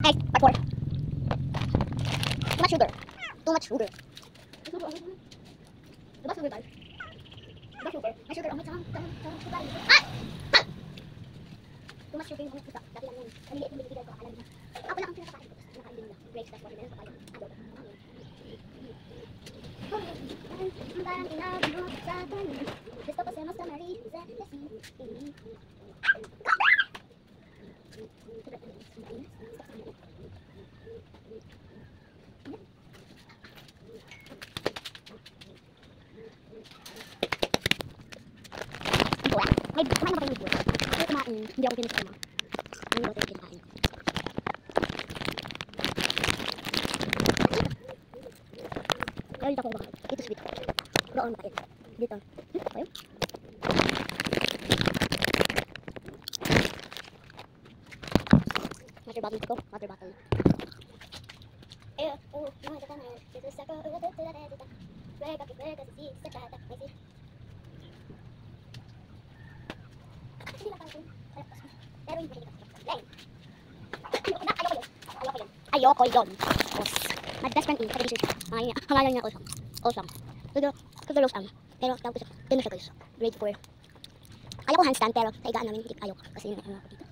Guys, part 4. Too much sugar. Too much sugar. Diba sugar tayo? Diba sugar? May sugar. Oh, may sugar. Ah! Too much sugar yung mga pusa. Dati lang yun. Kaliliit yung binibigay ko. Alam niya. Ako lang ang pinakakain ko. Nakain din nila. Grapes, that's watermelon, papaya. Ang parang inabot sa tanan. Gusto ko siya mas kamari sa kasi. May kumain na kayo with wood. Kasi kumain, hindi ako pinasama. Ano ba ito kinakain? Kaya dito ako kumakain. Ito sweet. Doon kain. Dito. Ayun. Water bottle ko. Water bottle. Ito sa ko. Wake up, si sa tata. May si. Pero hindi ko. Ayoko yun. My best friend is hangalan niya Osam. Kagalos ang. Pero tawag ko siya. Doon na siya guys. Grade 4. Ayaw ko handstand pero sa igaan namin. Ayaw ko. Kasi yun ang ako dito.